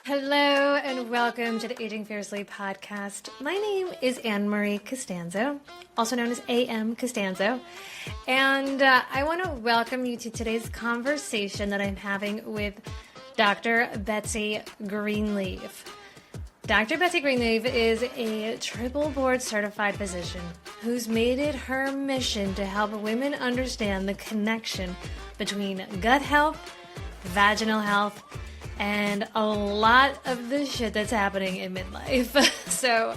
Hello and welcome to the Aging Fiercely podcast. My name is Anne-Marie Costanzo, also known as A.M. Costanzo, and I want to welcome you to today's conversation that I'm having with Dr. Betsy Greenleaf. Dr. Betsy Greenleaf is a triple board certified physician who's made it her mission to help women understand the connection between gut health, vaginal health, and a lot of the shit that's happening in midlife. So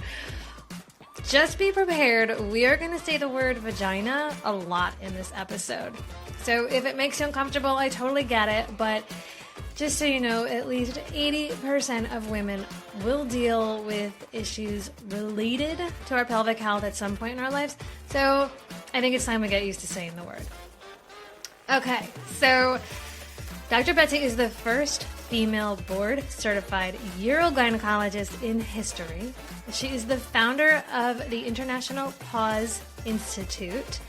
just be prepared. We are going to say the word vagina a lot in this episode. So if it makes you uncomfortable, I totally get it. But just so you know, at least 80% of women will deal with issues related to our pelvic health at some point in our lives. So I think it's time we get used to saying the word. Okay, so Dr. Betsy is the first female board-certified urogynecologist in history. She is the founder of the International Pause Institute.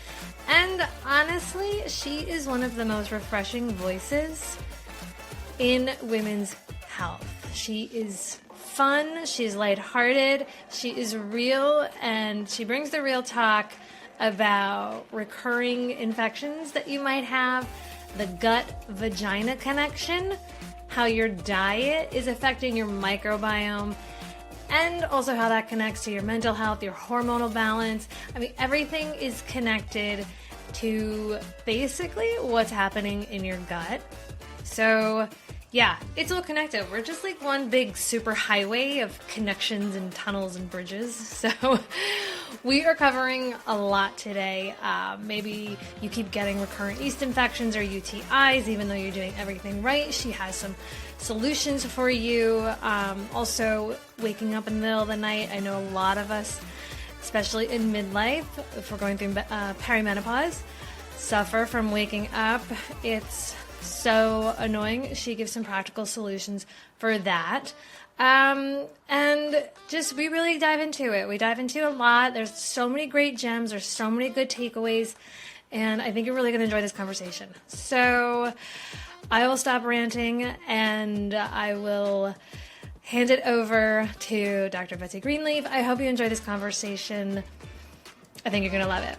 And honestly, she is one of the most refreshing voices in women's health. She is fun, she's lighthearted, she is real, and she brings the real talk about recurring infections that you might have, the gut-vagina connection, how your diet is affecting your microbiome, and also how that connects to your mental health, your hormonal balance. I mean, everything is connected to basically what's happening in your gut. So yeah, it's all connected. We're just like one big super highway of connections and tunnels and bridges. So we are covering a lot today. Maybe you keep getting recurrent yeast infections or UTIs, even though you're doing everything right. She has some solutions for you. Also, waking up in the middle of the night. I know a lot of us, especially in midlife, if we're going through perimenopause, suffer from waking up. It's so annoying. She gives some practical solutions for that. And just, we really dive into it. We dive into a lot. There's so many great gems. There's so many good takeaways. And I think you're really going to enjoy this conversation. So I will stop ranting and I will hand it over to Dr. Betsy Greenleaf. I hope you enjoy this conversation. I think you're going to love it.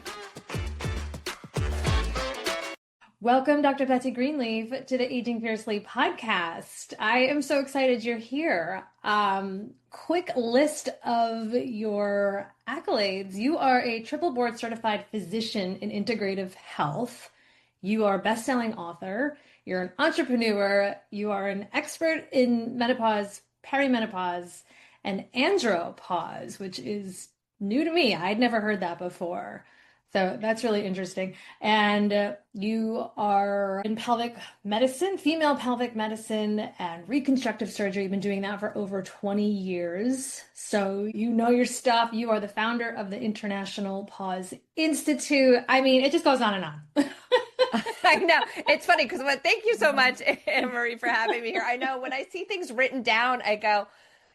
Welcome, Dr. Betsy Greenleaf, to the Aging Fiercely podcast. I am so excited you're here. Quick list of your accolades. You are a triple board certified physician in integrative health. You are a best-selling author. You're an entrepreneur. You are an expert in menopause, perimenopause, and andropause, which is new to me. I'd never heard that before. So that's really interesting. And you are in pelvic medicine, female pelvic medicine and reconstructive surgery. You've been doing that for over 20 years. So you know your stuff. You are the founder of the International Pause Institute. I mean, it just goes on and on. I know. It's funny because thank you so much, Anne-Marie, for having me here. I know when I see things written down, I go,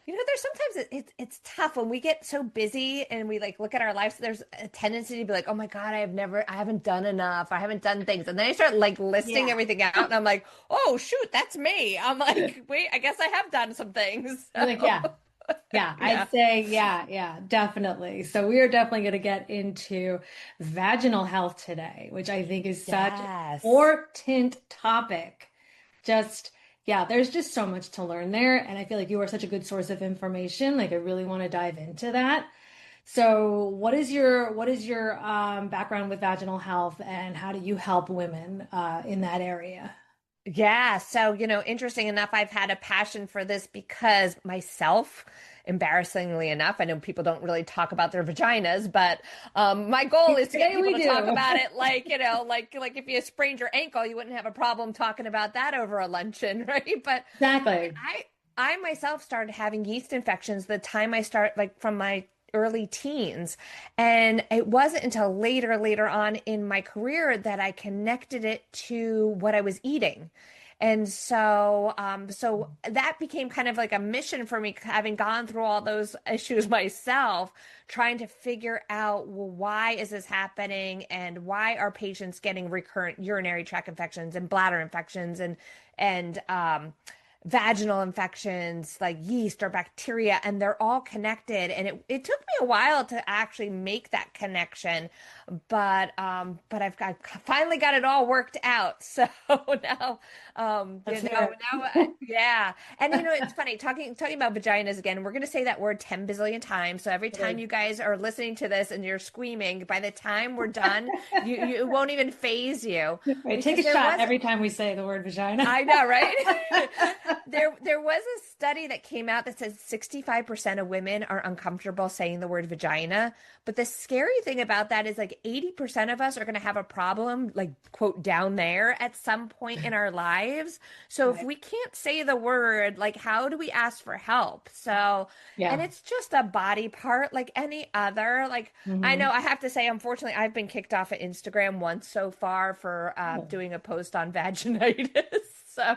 you know, there's sometimes it's tough when we get so busy and we like look at our lives. There's a tendency to be like, oh my God, I haven't done enough. I haven't done things. And then I start like listing everything out and I'm like, oh shoot, that's me. I'm like, wait, I guess I have done some things. So. Like, yeah, I'd say, yeah, definitely. So we are definitely going to get into vaginal health today, which I think is such an important topic. There's just so much to learn there. And I feel like you are such a good source of information. Like I really want to dive into that. So what is your background with vaginal health and how do you help women in that area? Yeah. So, you know, interesting enough, I've had a passion for this because myself, embarrassingly enough, I know people don't really talk about their vaginas, but my goal is to get people to talk about it like, you know, like if you sprained your ankle, you wouldn't have a problem talking about that over a luncheon, right? But exactly. I myself started having yeast infections the time I start like from my early teens. And it wasn't until later on in my career that I connected it to what I was eating. And so that became kind of like a mission for me, having gone through all those issues myself, trying to figure out, well, why is this happening and why are patients getting recurrent urinary tract infections and bladder infections and vaginal infections like yeast or bacteria, and they're all connected. And it took me a while to actually make that connection, but I've finally got it all worked out. So now, Let's hear it. yeah. And it's funny talking about vaginas again. We're going to say that word 10 bazillion times. So every time Right. you guys are listening to this and you're screaming, by the time we're done, you it won't even phase you, Right. Take because a there shot was every time we say the word vagina. I know, right? There was a study that came out that says 65% of women are uncomfortable saying the word vagina. But the scary thing about that is like 80% of us are going to have a problem, like, quote, down there at some point in our lives. So if Right. we can't say the word, like, how do we ask for help? So, and Yeah. it's just a body part like any other. Like, I know Hmm. I have to say, unfortunately, I've been kicked off of Instagram once so far for doing a post on vaginitis.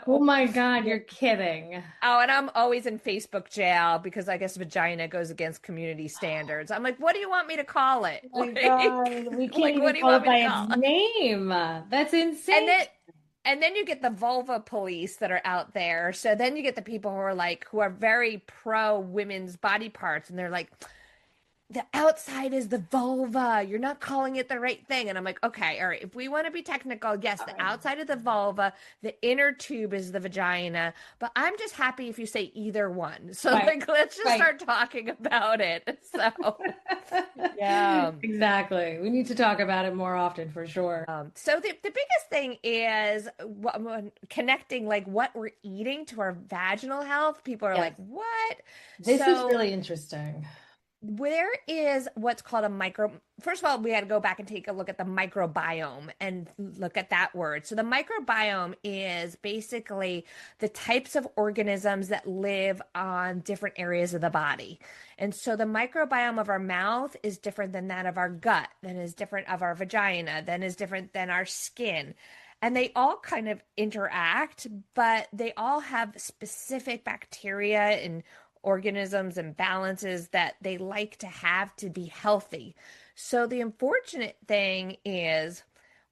Oh So, my God, yeah. you're kidding. Oh, and I'm always in Facebook jail because I guess vagina goes against community standards. I'm like, what do you want me to call it? Oh my God, we can't Like, even what do you call want it me to by its call it? name. That's And insane. then you get the vulva police that are out there. So then you get the people who are very pro women's body parts, and they're like, the outside is the vulva. You're not calling it the right thing. And I'm like, okay, all right. If we want to be technical, yes, All the right. outside of the vulva, the inner tube is the vagina. But I'm just happy if you say either one. So, Right. like, let's just Right. start talking about it. So, yeah. Exactly. We need to talk about it more often for sure. So the biggest thing is when connecting like what we're eating to our vaginal health. People are like, Yes. what? This is So really interesting. there is what's called a micro. First of all, we had to go back and take a look at the microbiome and look at that word. So the microbiome is basically the types of organisms that live on different areas of the body. And so the microbiome of our mouth is different than that of our gut, then is different of our vagina, then is different than our skin. And they all kind of interact, but they all have specific bacteria and organisms and balances that they like to have to be healthy. So the unfortunate thing is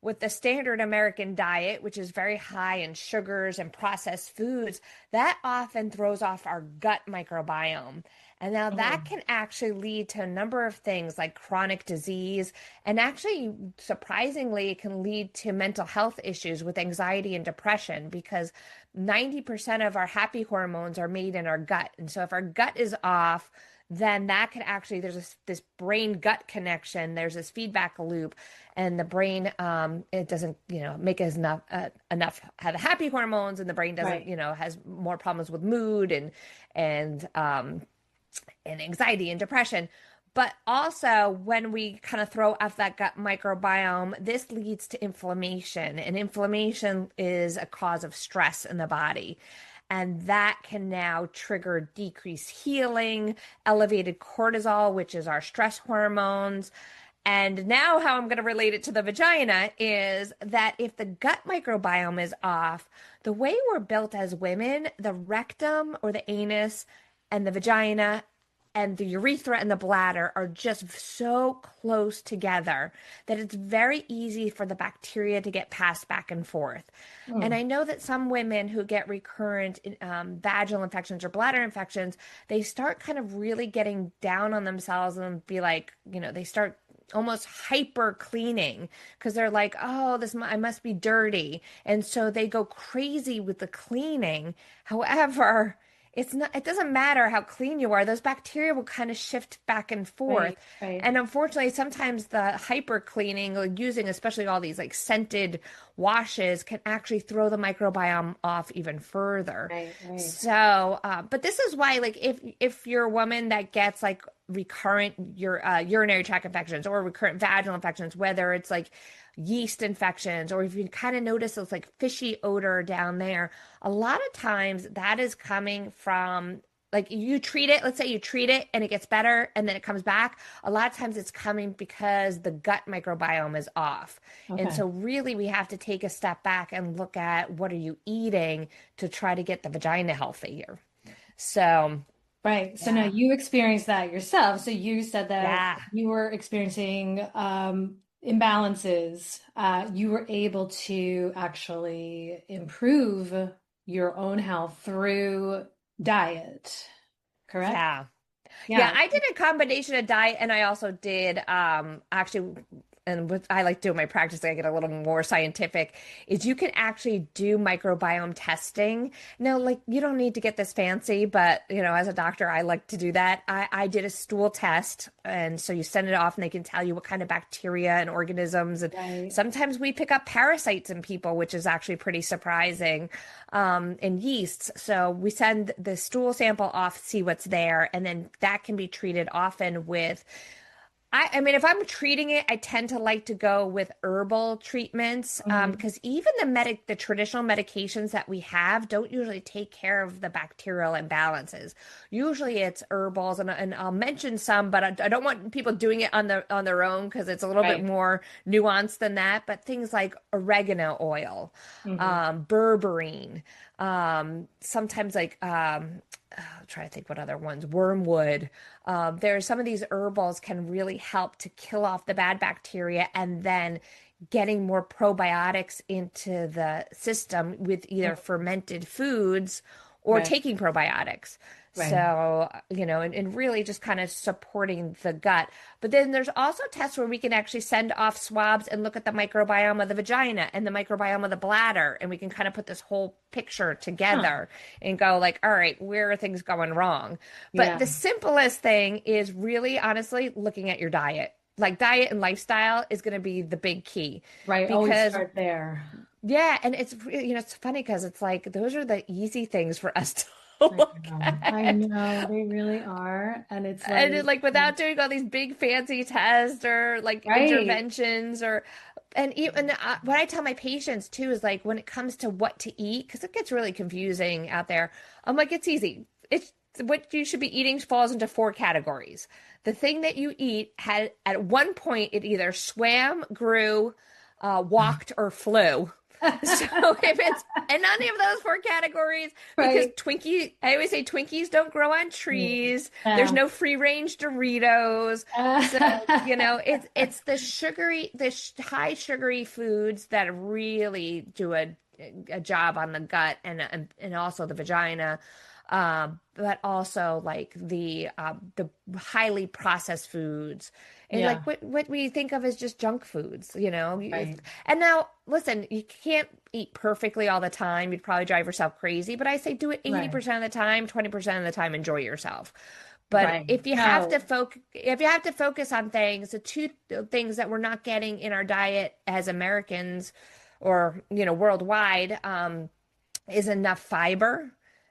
with the standard American diet, which is very high in sugars and processed foods, that often throws off our gut microbiome. And now that Mm. can actually lead to a number of things like chronic disease. And actually, surprisingly, it can lead to mental health issues with anxiety and depression because 90% of our happy hormones are made in our gut. And so if our gut is off, then that could actually there's this brain gut connection, there's this feedback loop, and the brain it doesn't make as enough have the happy hormones, and the brain doesn't Right. has more problems with mood and and anxiety and depression. But also, when we kind of throw off that gut microbiome, this leads to inflammation. And inflammation is a cause of stress in the body. And that can now trigger decreased healing, elevated cortisol, which is our stress hormones. And now, how I'm going to relate it to the vagina is that if the gut microbiome is off, the way we're built as women, the rectum or the anus and the vagina and the urethra and the bladder are just so close together that it's very easy for the bacteria to get passed back and forth. And Mm. I know that some women who get recurrent vaginal infections or bladder infections, they start kind of really getting down on themselves and be like, they start almost hyper cleaning because they're like, oh, I must be dirty. And so they go crazy with the cleaning. However, it doesn't matter how clean you are, those bacteria will kind of shift back and forth. Right. Right. And unfortunately, sometimes the hyper cleaning, like using especially all these like scented washes, can actually throw the microbiome off even further. Right. Right. So, but this is why, like, if you're a woman that gets like recurrent urinary tract infections or recurrent vaginal infections, whether it's like yeast infections, or if you kind of notice those like fishy odor down there, a lot of times that is coming from like you treat it, let's say you treat it and it gets better and then it comes back. A lot of times it's coming because the gut microbiome is off. And Okay. so really we have to take a step back and look at what are you eating to try to get the vagina healthier. So, Right. So now yeah. you experienced that yourself. So you said that Yeah. you were experiencing imbalances. You were able to actually improve your own health through diet, correct? Yeah. Yeah, Yeah. I did a combination of diet and I also did actually, and what I like doing my practice, I get a little more scientific, is you can actually do microbiome testing. Now, like you don't need to get this fancy, but as a doctor, I like to do that. I did a stool test, and so you send it off and they can tell you what kind of bacteria and organisms, and Right. sometimes we pick up parasites in people, which is actually pretty surprising, and yeasts. So we send the stool sample off, see what's there, and then that can be treated often with I mean, if I'm treating it, I tend to like to go with herbal treatments Mhm. because even the traditional medications that we have don't usually take care of the bacterial imbalances. Usually, it's herbals, and I'll mention some, but I don't want people doing it on their own because it's a little bit Right. more nuanced than that. But things like oregano oil, Hmm. berberine, sometimes like I'm trying to think what other ones, wormwood. There's some of these herbals can really help to kill off the bad bacteria and then getting more probiotics into the system with either fermented foods or Right. taking probiotics. Right. So, and really just kind of supporting the gut. But then there's also tests where we can actually send off swabs and look at the microbiome of the vagina and the microbiome of the bladder. And we can kind of put this whole picture Huh. together and go like, all right, where are things going wrong? But Yeah. the simplest thing is really honestly looking at your diet. Like diet and lifestyle is going to be the big key Right. Always because start there. yeah, and it's it's funny because it's like those are the easy things for us to I look know. I at. know they really are. And it's And it, like, like without doing all these big fancy tests or like right. interventions or and even what I tell my patients too is like when it comes to what to eat because it gets really confusing out there. I'm like it's easy. It's what you should be eating falls into four categories. The thing that you eat had at one point it either swam, grew, walked, or flew. So if it's in any of those four categories, because Right. I always say Twinkies don't grow on trees. There's Yeah. no free range Doritos. So, Uh, it's the high sugary foods that really do a job on the gut and also the vagina. But also like the highly processed foods and yeah. like what we think of as just junk foods, Right. and now, listen, you can't eat perfectly all the time. You'd probably drive yourself crazy, but I say do it Right. 80% of the time, 20% of the time, enjoy yourself. But Right. if you have to focus on things, the two things that we're not getting in our diet as Americans or, worldwide, is enough fiber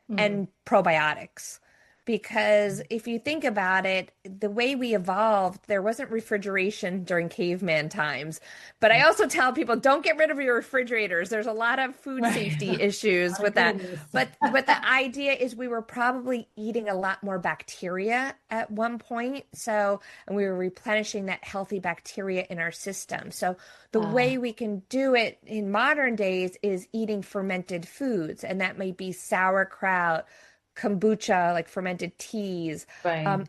Mm. and probiotics. Because if you think about it, the way we evolved, there wasn't refrigeration during caveman times. But I also tell people don't get rid of your refrigerators. There's a lot of food Right. safety issues Oh, with that. goodness. But the idea is we were probably eating a lot more bacteria at one point. So, and we were replenishing that healthy bacteria in our system. So the Uh, way we can do it in modern days is eating fermented foods, and that might be sauerkraut, kombucha, like fermented teas. right.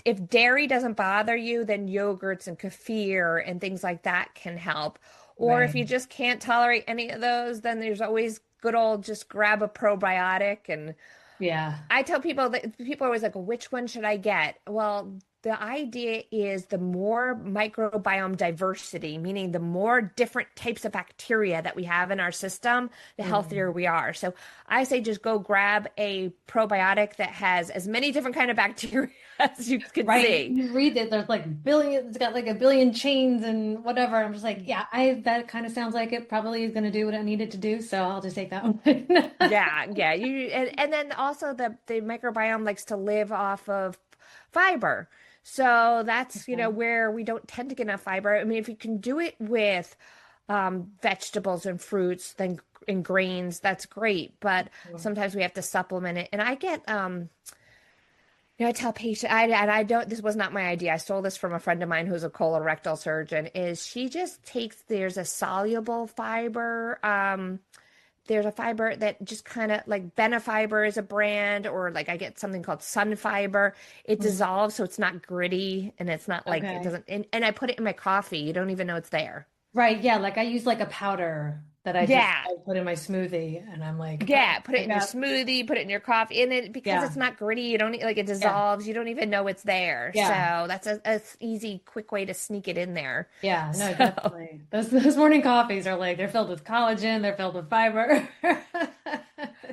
If dairy doesn't bother you, then yogurts and kefir and things like that can help. Or if Right. you just can't tolerate any of those, then there's always good old just grab a probiotic. And Yeah. I tell people that people are always like, which one should I get? Well, the idea is the more microbiome diversity, meaning the more different types of bacteria that we have in our system, the healthier Mm. we are. So I say just go grab a probiotic that has as many different kind of bacteria as you can Right. see. You read it, there's like billion, it's got like a billion chains and whatever. I'm just like, yeah, that kind of sounds like it probably is going to do what I needed to do. So I'll just take that one. Yeah, yeah. And then also the microbiome likes to live off of fiber. So that's, Okay. where we don't tend to get enough fiber. I mean, if you can do it with vegetables and fruits, then and grains, that's great. But sometimes we have to supplement it. And I get I tell patients, and I don't, this was not my idea. I stole this from a friend of mine who's a colorectal surgeon, is she just takes, there's a soluble fiber, there's a fiber that just kind of like Benefiber is a brand, or like I get something called Sun Fiber. It Mhm. dissolves, so it's not gritty and it's not like it Okay. doesn't. And I put it in my coffee. You don't even know it's there. Right. Yeah. Like I use like a powder. that I just Yeah. I put in my smoothie, and I'm like, oh, Yeah, put it I in your got, smoothie, put it in your coffee, and it because yeah, it's not gritty, you don't like it yeah, dissolves, you don't even know it's there. yeah. So that's a easy, quick way to sneak it in there. Yeah, no, So definitely. Those morning coffees are like they're filled with collagen, they're filled with fiber.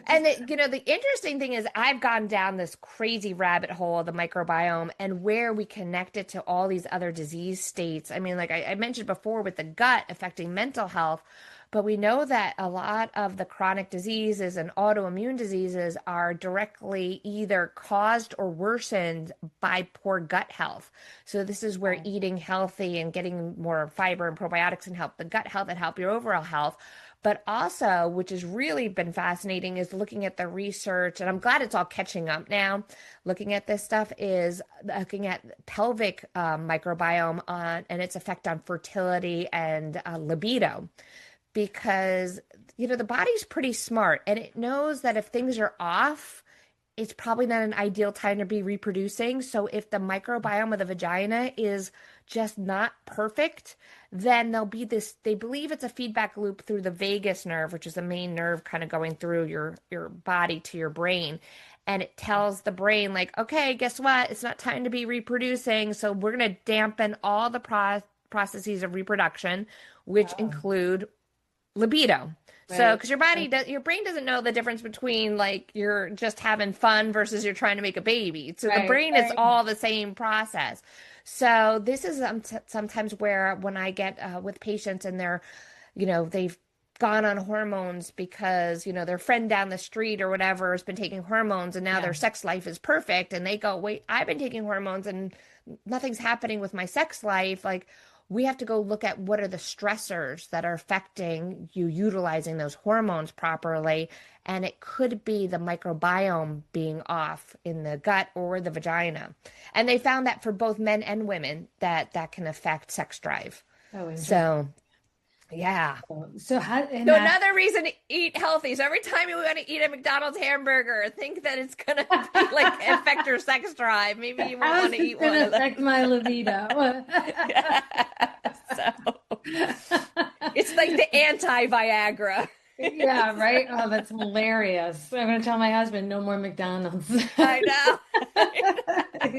And the interesting thing is I've gone down this crazy rabbit hole of the microbiome and where we connect it to all these other disease states. I mean, like I mentioned before with the gut affecting mental health, but we know that a lot of the chronic diseases and autoimmune diseases are directly either caused or worsened by poor gut health. So this is where eating healthy and getting more fiber and probiotics can help the gut health and help your overall health. But also, which has really been fascinating, is looking at the research, and I'm glad it's all catching up now. Looking at this stuff is looking at pelvic microbiome and its effect on fertility and libido, because the body's pretty smart and it knows that if things are off, it's probably not an ideal time to be reproducing. So if the microbiome of the vagina is just not perfect, then there'll be this, they believe it's a feedback loop through the vagus nerve, which is the main nerve kind of going through your body to your brain. And it tells the brain, like, okay, guess what? It's not time to be reproducing. So we're going to dampen all the processes of reproduction, which Oh, include libido. So, right. because your brain doesn't know the difference between like you're just having fun versus you're trying to make a baby. So the Right, brain is right. all the same process. So this is sometimes where when I get with patients and they've gone on hormones because their friend down the street or whatever has been taking hormones and now Yeah, their sex life is perfect and they go, wait, I've been taking hormones and nothing's happening with my sex life. Like, we have to go look at what are the stressors that are affecting you utilizing those hormones properly. And it could be the microbiome being off in the gut or the vagina. And they found that for both men and women that can affect sex drive. oh, interesting. So, yeah. So how in So that another reason to eat healthy. So every time you want to eat a McDonald's hamburger, think that it's gonna be like affect your sex drive. Maybe you won't how want is to this eat going one to of affect those. my libido? Yeah. So it's like the anti-Viagra. Yeah, So, right. Oh, that's hilarious. I'm gonna tell my husband no more McDonald's. I know.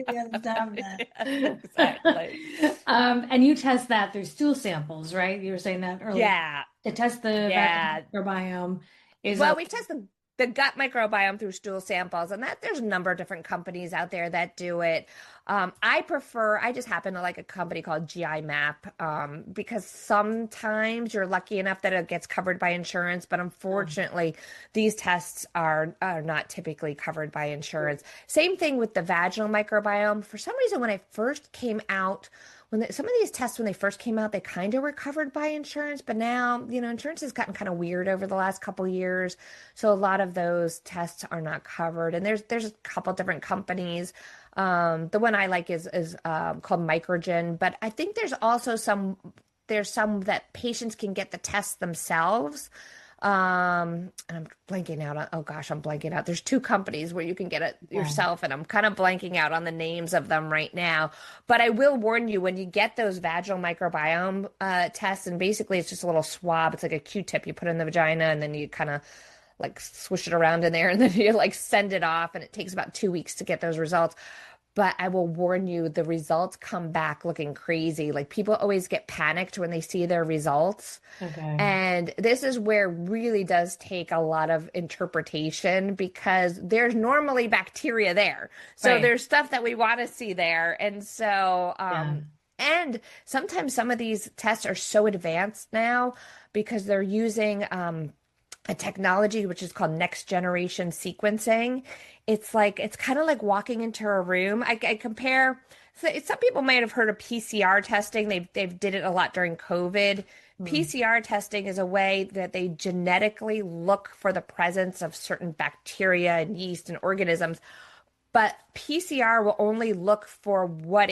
Yeah, stop Yes, that. exactly. And you test that through stool samples, right? You were saying that earlier. Yeah. To test the vaginal Yeah. microbiome is Well, a we've tested the gut microbiome through stool samples, and that there's a number of different companies out there that do it. I just happen to like a company called GI Map because sometimes you're lucky enough that it gets covered by insurance, but unfortunately, these tests are not typically covered by insurance. Same thing with the vaginal microbiome. For some reason, when I first came out, some of these tests when they first came out, they kind of were covered by insurance, but now insurance has gotten kind of weird over the last couple years, so a lot of those tests are not covered. And there's a couple different companies. The one I like is called Microgen, but I think there's some that patients can get the tests themselves. And I'm blanking out on, oh gosh, I'm blanking out. There's two companies where you can get it yourself, and I'm kind of blanking out on the names of them right now. But I will warn you, when you get those vaginal microbiome tests, and basically it's just a little swab, it's like a Q-tip you put in the vagina, and then you kind of like swish it around in there, and then you like send it off, and it takes about 2 weeks to get those results. But I will warn you, the results come back looking crazy. Like, people always get panicked when they see their results. okay. And this is where it really does take a lot of interpretation because there's normally bacteria there. So Right. there's stuff that we want to see there. And so, Yeah. and sometimes some of these tests are so advanced now because they're using a technology which is called next generation sequencing. It's kind of like walking into a room. I compare. So some people might have heard of PCR testing. They've did it a lot during COVID. Hmm. PCR testing is a way that they genetically look for the presence of certain bacteria and yeast and organisms, but PCR will only look for what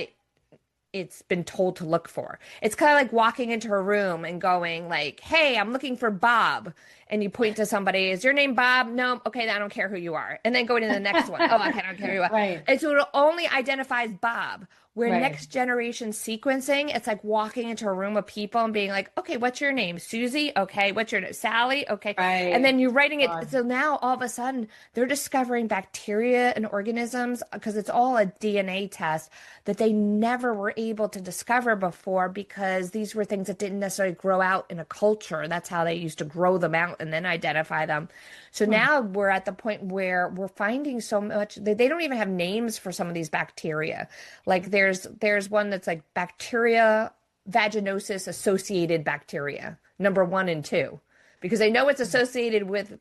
it's been told to look for. It's kind of like walking into a room and going like, "Hey, I'm looking for Bob." and you point to somebody, is your name Bob? No. Okay, I don't care who you are. And then go to the next one. Oh, okay, I don't care who you are. Right. And so it only identifies Bob. Where Right. next generation sequencing, it's like walking into a room of people and being like, okay, what's your name? Susie? Okay, what's your name? Sally? Okay. And Right. then you're writing it. God. So now all of a sudden they're discovering bacteria and organisms because it's all a DNA test that they never were able to discover before because these were things that didn't necessarily grow out in a culture. That's how they used to grow them out and then identify them. So now we're at the point where we're finding so much, they don't even have names for some of these bacteria. Like there's one that's like bacteria vaginosis associated bacteria, number 1 and 2, because they know it's associated with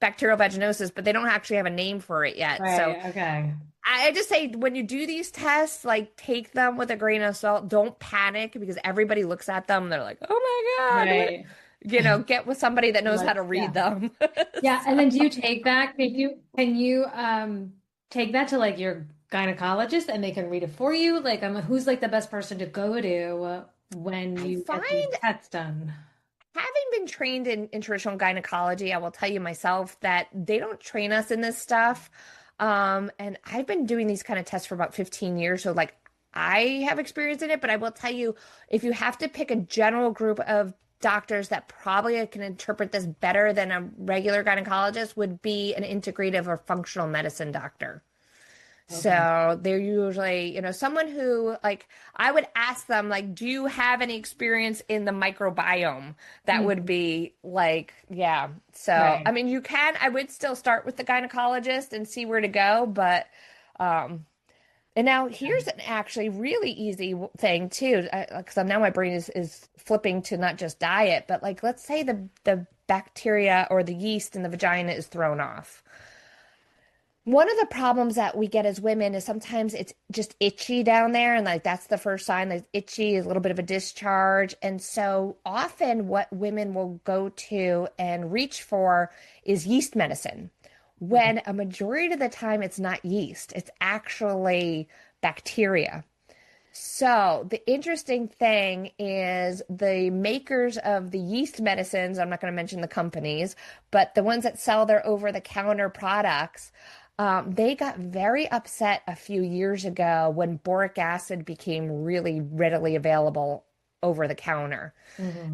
bacterial vaginosis, but they don't actually have a name for it yet. Right. So Okay. I just say when you do these tests, like take them with a grain of salt. Don't panic because everybody looks at them and they're like, oh my God. Right. Get with somebody that knows how to Yeah. read them. Yeah. And then do you take that? Can you take that to like your gynecologist and they can read it for you? Like, who's like the best person to go to when I you find, get these tests done? having been trained in traditional gynecology, I will tell you myself that they don't train us in this stuff. And I've been doing these kind of tests for about 15 years. So like I have experience in it, but I will tell you, if you have to pick a general group of doctors that probably can interpret this better than a regular gynecologist would be an integrative or functional medicine doctor. Okay. So they're usually, someone who like I would ask them like, do you have any experience in the microbiome? That would be like, yeah. So Right. I mean, I would still start with the gynecologist and see where to go, but and now here's an actually really easy thing too, because now my brain is flipping to not just diet, but like let's say the bacteria or the yeast in the vagina is thrown off. One of the problems that we get as women is sometimes it's just itchy down there, and like that's the first sign. Like itchy is a little bit of a discharge, and so often what women will go to and reach for is yeast medicine. When a majority of the time it's not yeast, it's actually bacteria. So the interesting thing is the makers of the yeast medicines, I'm not going to mention the companies, but the ones that sell their over-the-counter products, they got very upset a few years ago when boric acid became really readily available over the counter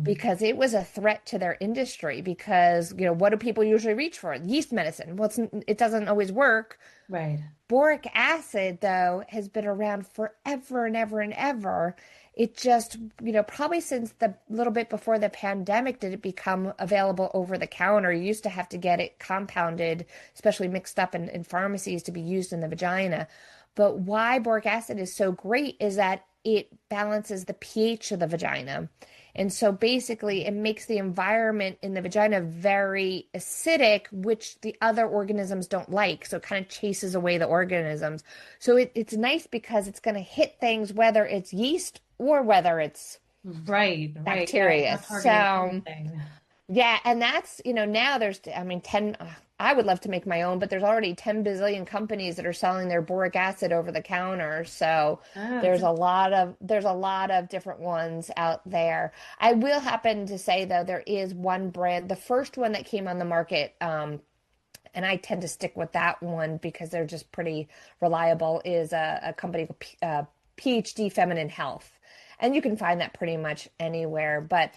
because it was a threat to their industry because, what do people usually reach for? Yeast medicine. Well, it doesn't always work. Right. Boric acid, though, has been around forever and ever and ever. It just, probably since the little bit before the pandemic did it become available over the counter. You used to have to get it compounded, especially mixed up in pharmacies to be used in the vagina. But why boric acid is so great is that it balances the pH of the vagina. And so basically, it makes the environment in the vagina very acidic, which the other organisms don't like. So it kind of chases away the organisms. So it's nice because it's going to hit things, whether it's yeast or whether it's Right. bacteria. Yeah, it's not targeting So, anything. yeah. And that's, now there's, 10, I would love to make my own, but there's already 10 bazillion companies that are selling their boric acid over the counter. So Oh, there's a lot of different ones out there. I will happen to say though, there is one brand, the first one that came on the market, and I tend to stick with that one because they're just pretty reliable, is a company called PhD Feminine Health. And you can find that pretty much anywhere. But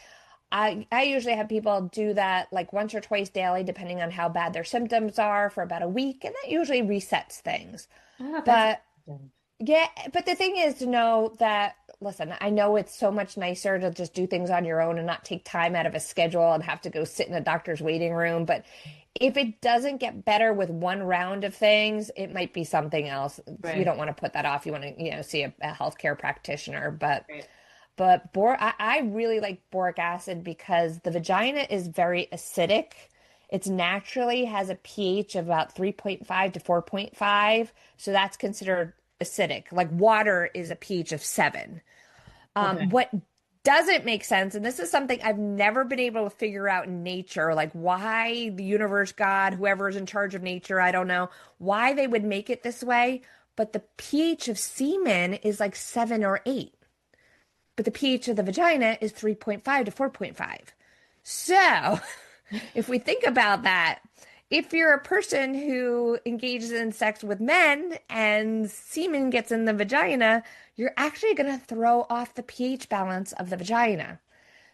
I usually have people do that like once or twice daily, depending on how bad their symptoms are, for about a week. And that usually resets things. oh, that's But interesting. yeah, but the thing is to know that, listen, I know it's so much nicer to just do things on your own and not take time out of a schedule and have to go sit in a doctor's waiting room. But if it doesn't get better with one round of things, it might be something else. You Right. don't want to put that off. You want to, see a healthcare practitioner. But Right. I really like boric acid because the vagina is very acidic. It naturally has a pH of about 3.5 to 4.5. So that's considered acidic. Like water is a pH of 7. Okay. What doesn't make sense, and this is something I've never been able to figure out in nature, like why the universe, God, whoever's in charge of nature, I don't know, why they would make it this way, but the pH of semen is like 7 or 8. But the pH of the vagina is 3.5 to 4.5. So if we think about that, if you're a person who engages in sex with men and semen gets in the vagina, you're actually going to throw off the pH balance of the vagina.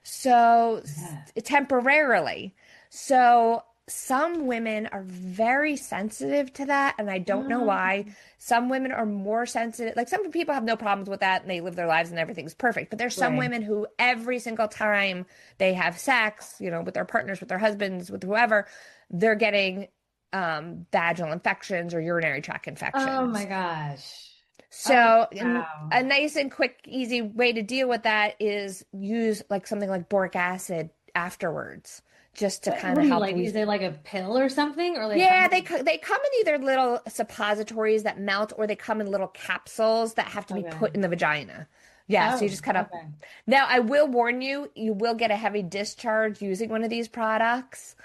So Yeah. temporarily. So some women are very sensitive to that, and I don't know Oh, why. Some women are more sensitive. Like some people have no problems with that and they live their lives and everything's perfect. But there's some right. women who every single time they have sex, with their partners, with their husbands, with whoever, they're getting vaginal infections or urinary tract Oh infections. my gosh. Oh, So, wow. a nice and quick, easy way to deal with that is use like something like boric acid afterwards, just to kind What of do you help. like? Is it like a pill or something? Or like how Yeah, do they come in either little suppositories that melt, or they come in little capsules that have to be Okay. put in the vagina. Yeah, so you Oh, just kind of. okay. Now, I will warn you, you will get a heavy discharge using one of these products.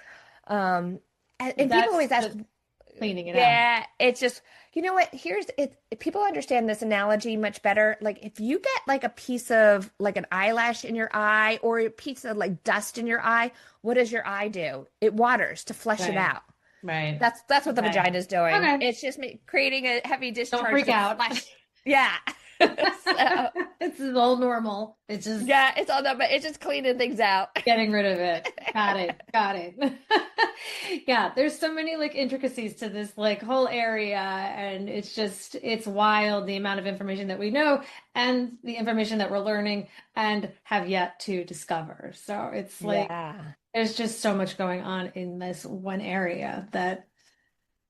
And people That's always ask, just cleaning it out. yeah, it's just, you know what? Here's it. People understand this analogy much better. Like if you get like a piece of like an eyelash in your eye or a piece of like dust in your eye, what does your eye do? It waters to flush it Right. out. Right. That's what the Okay. vagina is doing. Okay. It's just creating a heavy Don't discharge freak to out. flush. Yeah. So, It's all normal. It's just yeah, it's all that, but it's just cleaning things out. getting rid of it. Got it. Got it. Yeah, there's so many like intricacies to this like whole area, and it's wild the amount of information that we know and the information that we're learning and have yet to discover. So it's like Yeah. there's just so much going on in this one area that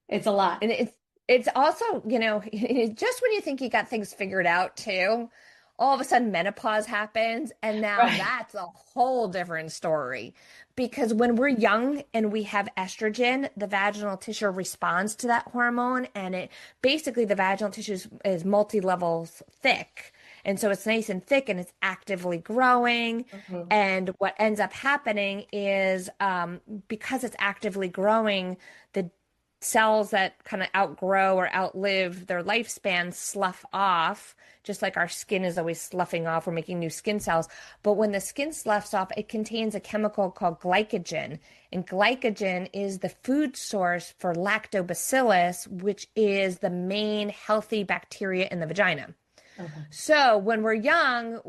it's a lot. And it's also, just when you think you got things figured out too, all of a sudden menopause happens, and now Right. that's a whole different story. Because when we're young and we have estrogen, the vaginal tissue responds to that hormone, and it basically the vaginal tissue is multi-levels thick. And so it's nice and thick and it's actively growing. Mhm. And what ends up happening is because it's actively growing, the cells that kind of outgrow or outlive their lifespan slough off, just like our skin is always sloughing off. We're making new skin cells. But when the skin sloughs off, it contains a chemical called glycogen. And glycogen is the food source for lactobacillus, which is the main healthy bacteria in the vagina. Okay. So when we're young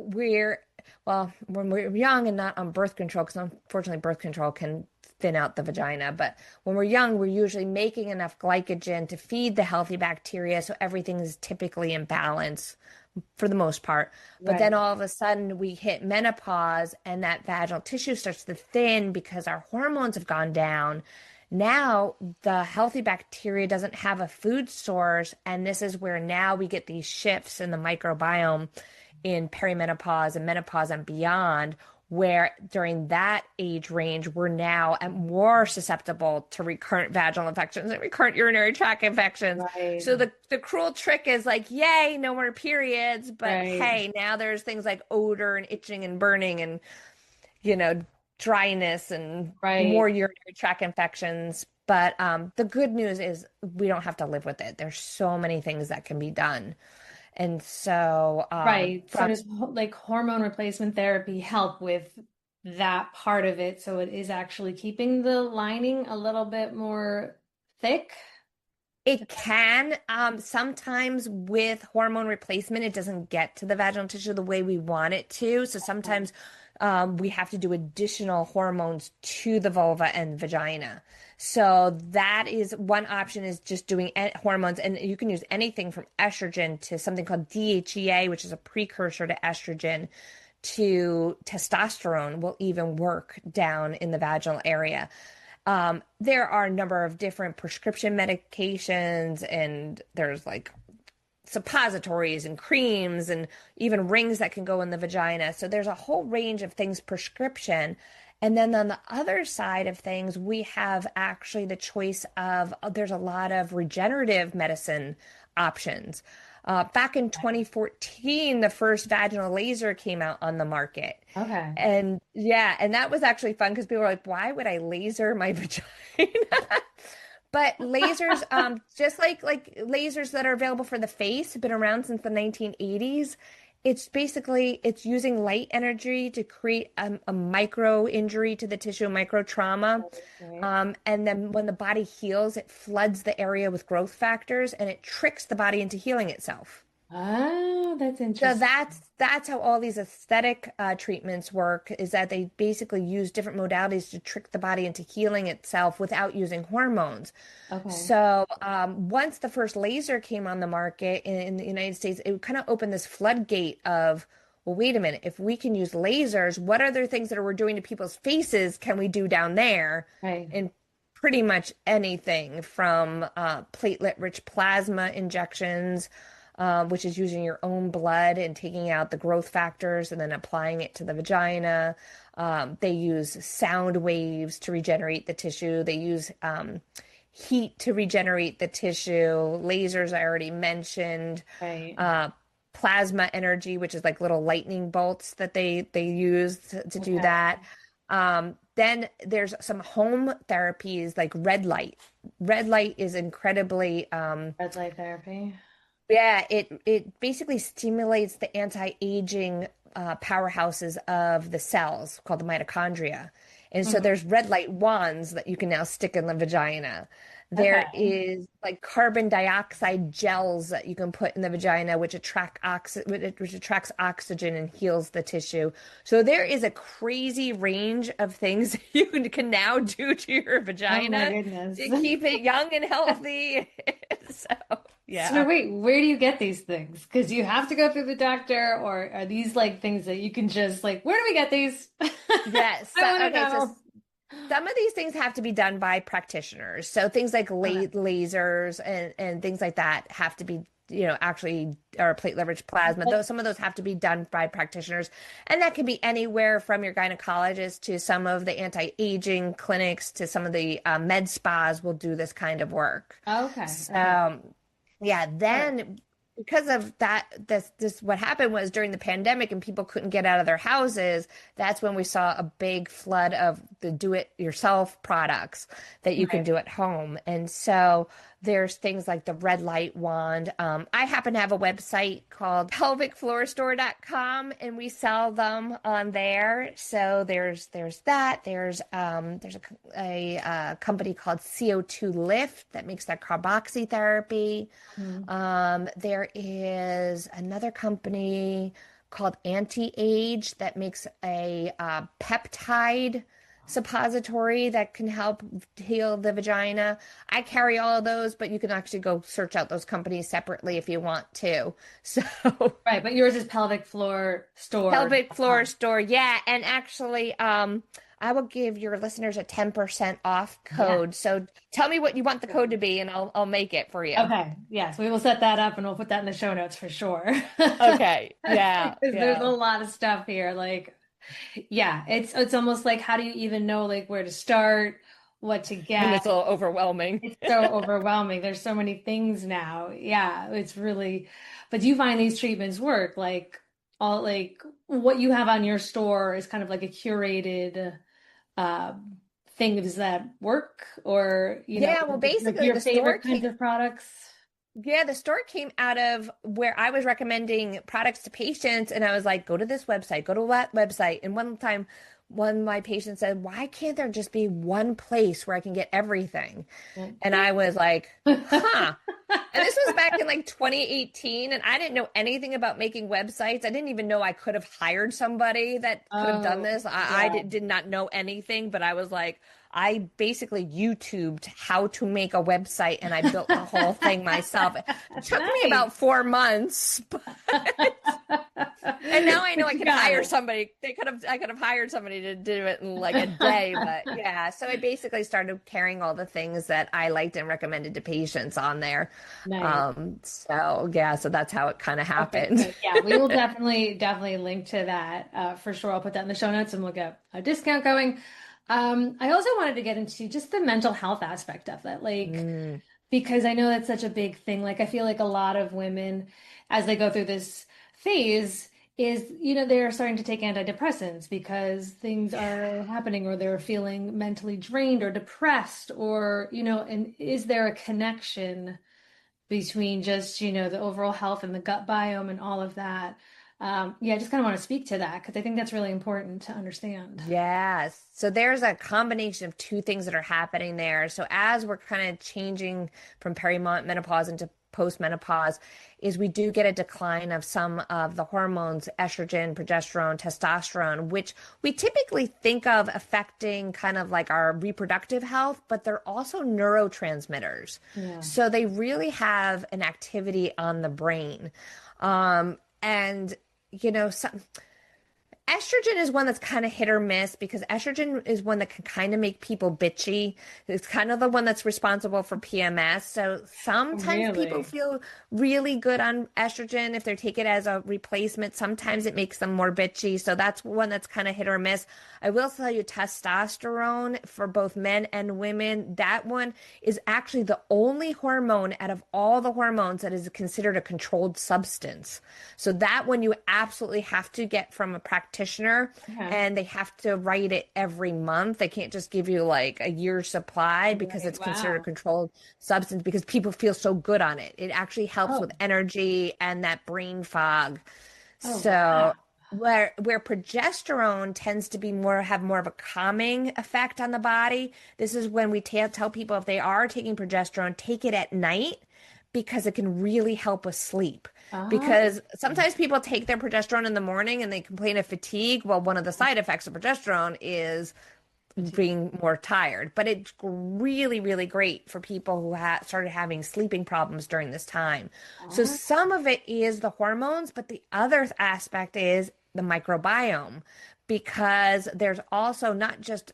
and not on birth control, because unfortunately birth control can thin out the vagina, but when we're young, we're usually making enough glycogen to feed the healthy bacteria, so everything is typically in balance for the most part. But then Right. all of a sudden we hit menopause and that vaginal tissue starts to thin because our hormones have gone down. Now the healthy bacteria doesn't have a food source, and this is where now we get these shifts in the microbiome in perimenopause and menopause and beyond, where during that age range, we're now more susceptible to recurrent vaginal infections and recurrent urinary tract infections. Right. So the cruel trick is like, yay, no more periods, but Right. hey, now there's things like odor and itching and burning and, you know, dryness and Right. more urinary tract infections. But the good news is we don't have to live with it. There's so many things that can be done. And so, Right. So from does like hormone replacement therapy help with that part of it? So it is actually keeping the lining a little bit more thick? it can sometimes with hormone replacement, it doesn't get to the vaginal tissue the way we want it to. So sometimes we have to do additional hormones to the vulva and vagina. So that is one option is just doing hormones, and you can use anything from estrogen to something called DHEA, which is a precursor to estrogen, to testosterone will even work down in the vaginal area. There are a number of different prescription medications, and there's like suppositories and creams and even rings that can go in the vagina. So there's a whole range of things prescription. And then on the other side of things, we have actually the choice of there's a lot of regenerative medicine options. Back in 2014, the first vaginal laser came out on the market. Okay. And yeah, and that was actually fun because people were like, why would I laser my vagina? But lasers, just like lasers that are available for the face, have been around since the 1980s. it's basically it's using light energy to create a micro injury to the tissue, micro trauma. Right. And then when the body heals, it floods the area with growth factors and it tricks the body into healing itself. Oh, that's So interesting. that's how all these aesthetic treatments work, is that they basically use different modalities to trick the body into healing itself without using hormones. Okay. So once the first laser came on the market in the United States, it kind of opened this floodgate of, well, wait a minute, if we can use lasers, what other things that we're doing to people's faces can we do down there? Right. And pretty much anything from platelet-rich plasma injections, which is using your own blood and taking out the growth factors and then applying it to the vagina. They use sound waves to regenerate the tissue. They use heat to regenerate the tissue. Lasers, I already mentioned. Right. Plasma energy, which is like little lightning bolts that they use to do Okay. that. Then there's some home therapies like red light. Red light is incredibly Red light therapy. yeah, it basically stimulates the anti-aging powerhouses of the cells called the mitochondria. And so Mhm. there's red light wands that you can now stick in the vagina. There Okay. is like carbon dioxide gels that you can put in the vagina, which attracts oxygen and heals the tissue. So there is a crazy range of things you can now do to your Oh my vagina goodness. to keep it young and healthy. So, So yeah. wait, where do you get these things? Because you have to go through the doctor, or are these like things that you can just like, where do we get these? Yes. I want to Okay. So know. some of these things have to be done by practitioners. So things like Okay. lasers and things like that have to be, actually, or platelet rich plasma. But, Some of those have to be done by practitioners. And that can be anywhere from your gynecologist to some of the anti-aging clinics to some of the med spas will do this kind of work. okay. Okay. So, yeah, All right. then because of that, this what happened was during the pandemic and people couldn't get out of their houses, that's when we saw a big flood of the do-it-yourself products that you can Right. do at home. And so there's things like the red light wand. I happen to have a website called pelvicfloorstore.com and we sell them on there. So there's that. There's a company called CO2 Lift that makes that carboxy Mhm. there is another company called Anti-Age that makes a peptide suppository that can help heal the vagina. I carry all of those, but you can actually go search out those companies separately if you want to. So Right. But yours is pelvic floor store. pelvic floor store, yeah, and actually, I will give your listeners a 10% off Yeah. code. So tell me what you want the code to be, and I'll make it for you. Okay. Yes, we will set that up and we'll put that in the show notes for sure. Okay. Yeah. Because there's a Yeah. lot of stuff here. Like, yeah, it's almost like how do you even know like where to start, what to And get? it's a little overwhelming. It's so overwhelming. There's so many things now. Yeah, it's really, but do you find these treatments work? Like all like what you have on your store is kind of like a curated uh things that work or Yeah, well, like basically your favorite kinds of products. the store came out of where I was recommending products to patients, and I was like, go to this website, go to that website. And one time, one of my patients said, why can't there just be one place where I can get everything? And I was like, huh. And this was back in like 2018, and I didn't know anything about making websites. I didn't even know I could have hired somebody that could have done Oh, this. I yeah. did not know anything, but I was like, I basically YouTubed how to make a website, and I built the whole thing myself. It took me Nice. about 4 months, and now I know But I you could got hire it. somebody. I could have hired somebody to do it in like a day, but yeah. So I basically started carrying all the things that I liked and recommended to patients on there. Nice. So yeah, so that's how it kind of Okay, happened. good. Yeah, we will definitely link to that for sure. I'll put that in the show notes and we'll get a discount going. I also wanted to get into just the mental health aspect of it, like Mm, because I know that's such a big thing. Like I feel like a lot of women, as they go through this phase, is they're starting to take antidepressants because things are happening or they're feeling mentally drained or depressed or and is there a connection between just the overall health and the gut biome and all of that? Yeah, I just kind of want to speak to that because I think that's really important to understand. Yes. So there's a combination of two things that are happening there. So as we're kind of changing from perimenopause into postmenopause, is we do get a decline of some of the hormones, estrogen, progesterone, testosterone, which we typically think of affecting kind of like our reproductive health, but they're also neurotransmitters. Yeah. So they really have an activity on the brain. And some estrogen is one that's kind of hit or miss because estrogen is one that can kind of make people bitchy. It's kind of the one that's responsible for PMS. So sometimes people Really? feel really good on estrogen if they take it as a replacement. Sometimes it makes them more bitchy. So that's one that's kind of hit or miss. I will tell you testosterone for both men and women, that one is actually the only hormone out of all the hormones that is considered a controlled substance. So that one you absolutely have to get from a practitioner Okay. and they have to write it every month. They can't just give you like a year's supply because Right. it's considered a Wow. controlled substance because people feel so good on it. It actually helps Oh. with energy and that brain fog. Oh, wow. So where progesterone tends to be more have more of a calming effect on the body, this is when we tell people if they are taking progesterone, take it at night because it can really help with sleep. Oh. Because sometimes people take their progesterone in the morning and they complain of fatigue. Well, one of the side effects of progesterone is being more tired, but it's really, really great for people who started having sleeping problems during this time. So Oh. some of it is the hormones, but the other aspect is the microbiome, because there's also not just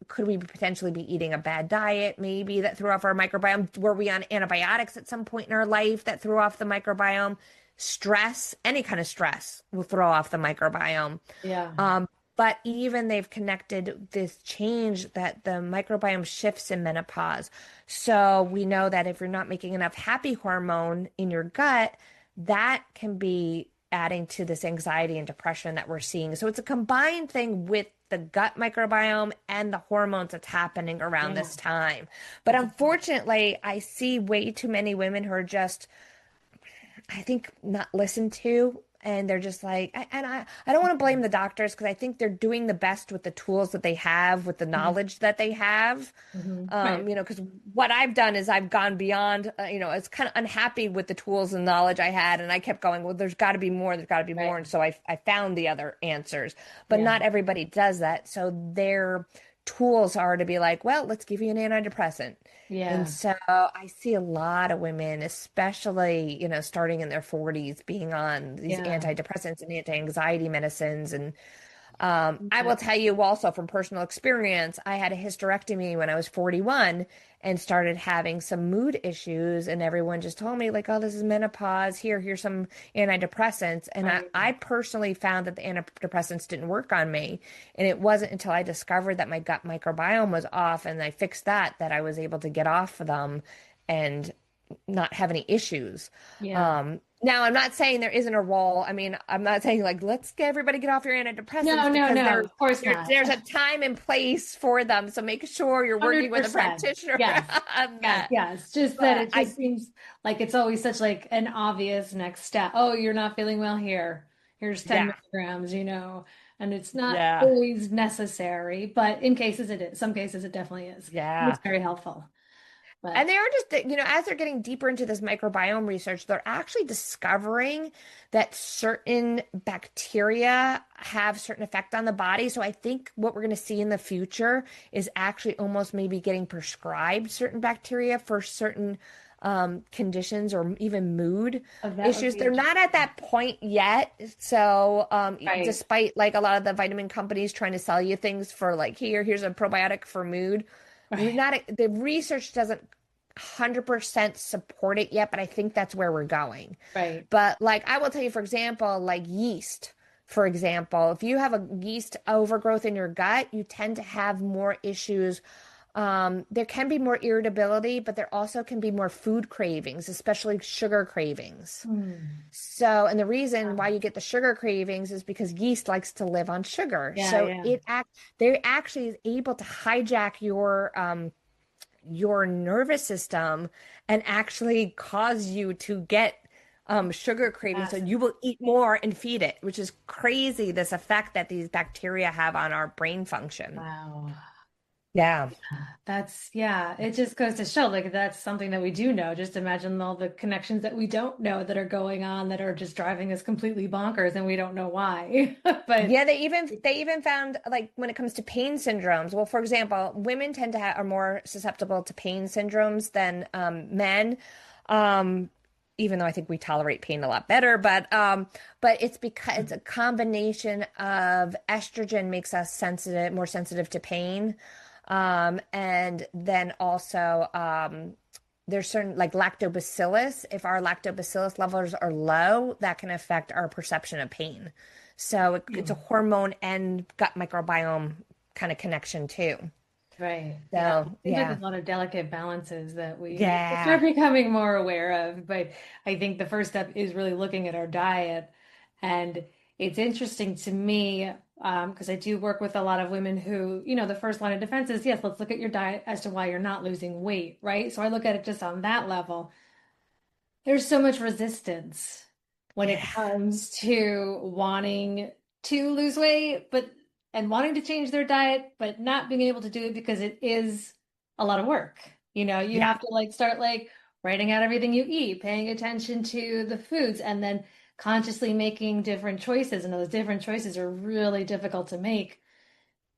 could we potentially be eating a bad diet, maybe that threw off our microbiome? Were we on antibiotics at some point in our life that threw off the microbiome? Stress, any kind of stress will throw off the microbiome. Yeah. But even they've connected this change that the microbiome shifts in menopause. So we know that if you're not making enough happy hormone in your gut, that can be adding to this anxiety and depression that we're seeing. So it's a combined thing with the gut microbiome and the hormones that's happening around Yeah. this time. But unfortunately, I see way too many women who are just I think not listened to, and they're just like I don't want to blame the doctors because I think they're doing the best with the tools that they have with the Mhm. knowledge that they have. Right. Because what I've done is I've gone beyond, it's kind of unhappy with the tools and knowledge I had, and I kept going, well, there's got to be more, there's got to be Right. more, and so I found the other answers, but Yeah. not everybody does that, so their tools are to be like, well, let's give you an antidepressant. And Yeah. so I see a lot of women, especially, starting in their 40s, being on these Yeah. antidepressants and anti-anxiety medicines. And I Yeah. will tell you also from personal experience, I had a hysterectomy when I was 41 and started having some mood issues. And everyone just told me, like, oh, this is menopause. Here's some antidepressants. And I, Right. I personally found that the antidepressants didn't work on me. And it wasn't until I discovered that my gut microbiome was off and I fixed that I was able to get off of them and not have any issues. Yeah. Now, I'm not saying there isn't a role. I mean, I'm not saying like let's get everybody get off your No, antidepressants no, because no. there's Of course there, not. there's a time and place for them. So make sure you're working with a 100%. practitioner Yes. on Yes. that. Yes. Just that But it I, just seems like it's always such like an obvious next step. Oh, you're not feeling well here. Here's 10 yeah, milligrams, and it's not yeah, always necessary, but in cases it is. Some cases it definitely is. And yeah. it's very helpful. And But they are just, as they're getting deeper into this microbiome research, they're actually discovering that certain bacteria have certain effect on the body. So I think what we're going to see in the future is actually almost maybe getting prescribed certain bacteria for certain conditions or even mood that would issues. be They're not at interesting. that point yet. So Right. despite like a lot of the vitamin companies trying to sell you things for like, here's a probiotic for mood. We're Right. not, the research doesn't 100% support it yet, but I think that's where we're going. Right. But like I will tell you, for example, like yeast, for example, if you have a yeast overgrowth in your gut, you tend to have more issues. There can be more irritability, but there also can be more food cravings, especially sugar cravings. Hmm. So, and the reason why you get the sugar cravings is because yeast likes to live on sugar. Yeah, So yeah. they actually is able to hijack your nervous system and actually cause you to get sugar craving. So Yes. you will eat more and feed it, which is crazy, this effect that these bacteria have on our brain function. Wow. Yeah. Yeah, it just goes to show like that's something that we do know. Just imagine all the connections that we don't know that are going on that are just driving us completely bonkers and we don't know why. But Yeah, they even found like when it comes to pain syndromes. Well, for example, women tend to are more susceptible to pain syndromes than men. Um, Even though I think we tolerate pain a lot better, but it's because it's a combination of estrogen makes us sensitive, more sensitive to pain, and then also there's certain like lactobacillus. If our lactobacillus levels are low, that can affect our perception of pain. So it's a hormone and gut microbiome kind of connection too. right. Yeah. So It seems like yeah, there's a lot of delicate balances that we need to start yeah, becoming more aware of. But I think the first step is really looking at our diet. And it's interesting to me, because I do work with a lot of women who, the first line of defense is, yes, let's look at your diet as to why you're not losing weight, right? So I look at it just on that level. There's so much resistance when it yeah, comes to wanting to lose weight, but and wanting to change their diet, but not being able to do it because it is a lot of work. You yeah. have to like start like writing out everything you eat, paying attention to the foods, and then consciously making different choices. And those different choices are really difficult to make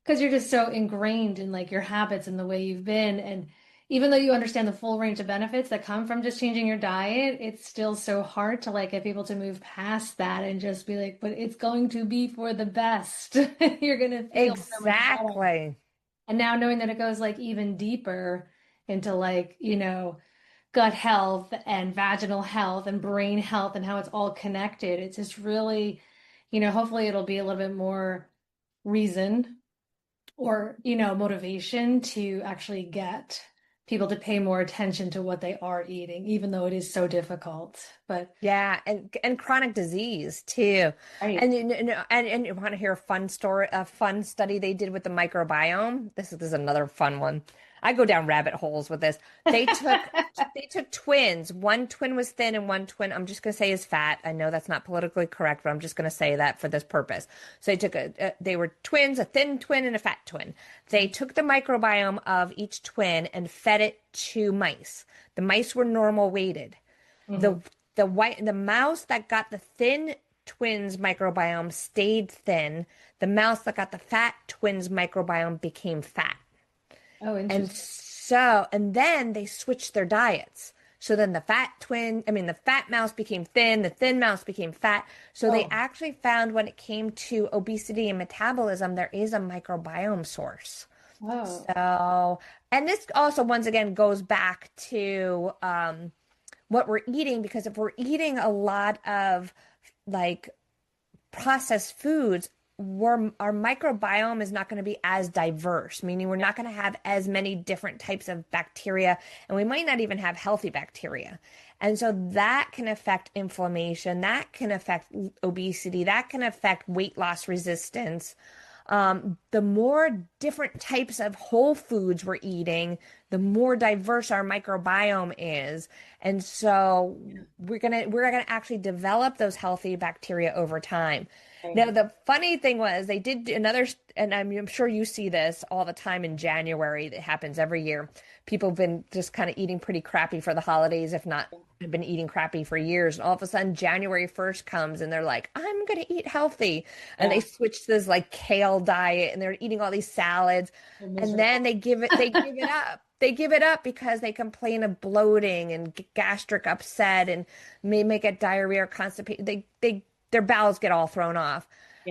because you're just so ingrained in like your habits and the way you've been. And even though you understand the full range of benefits that come from just changing your diet, it's still so hard to like get people to move past that and just be like, but it's going to be for the best. You're going to feel so much better. Exactly. And now knowing that it goes like even deeper into like, gut health and vaginal health and brain health and how it's all connected, it's just really, hopefully it'll be a little bit more reason or motivation to actually get people to pay more attention to what they are eating, even though it is so difficult. But Yeah, and chronic disease too. right. And you want to hear a fun story, a fun study they did with the microbiome? This is another fun one. I go down rabbit holes with this. They took they took twins. One twin was thin and one twin, I'm just going to say is fat. I know that's not politically correct, but I'm just going to say that for this purpose. So they were twins, a thin twin and a fat twin. They took the microbiome of each twin and fed it to mice. The mice were normal weighted. Mhm. The the mouse that got the thin twins microbiome stayed thin. The mouse that got the fat twins microbiome became fat. Oh, interesting. And then they switched their diets. So then the fat mouse became thin, the thin mouse became fat. So they Oh, actually found when it came to obesity and metabolism, there is a microbiome source. oh, So, and this also once again goes back to what we're eating, because if we're eating a lot of like processed foods, our microbiome is not going to be as diverse, meaning we're yeah. not going to have as many different types of bacteria, and we might not even have healthy bacteria. And so that can affect inflammation, that can affect obesity, that can affect weight loss resistance. The more different types of whole foods we're eating, the more diverse our microbiome is. And so we're gonna actually develop those healthy bacteria over time. Right. Now, the funny thing was they did another, and I'm sure you see this all the time in January. That happens every year. People have been just kind of eating pretty crappy for the holidays, if not have been eating crappy for years. And all of a sudden, January 1st comes and they're like, I'm going to eat healthy. And they Yeah. switch to this like kale diet and they're eating all these salads. So And then miserable. they give it up. They give it up because they complain of bloating and gastric upset and may get diarrhea or constipation. Their bowels get all thrown off.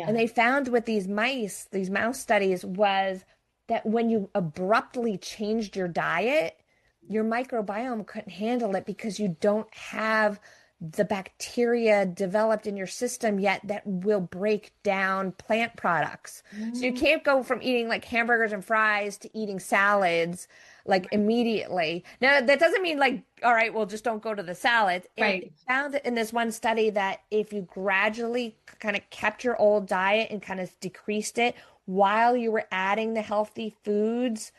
And Yeah. they found with these mouse studies, was that when you abruptly changed your diet, your microbiome couldn't handle it because you don't have the bacteria developed in your system yet that will break down plant products. So you Mm, can't go from eating like hamburgers and fries to eating salads like immediately. Now, that doesn't mean like, all right, well, just don't go to the salads. It right. found in this one study that if you gradually kind of kept your old diet and kind of decreased it while you were adding the healthy foods,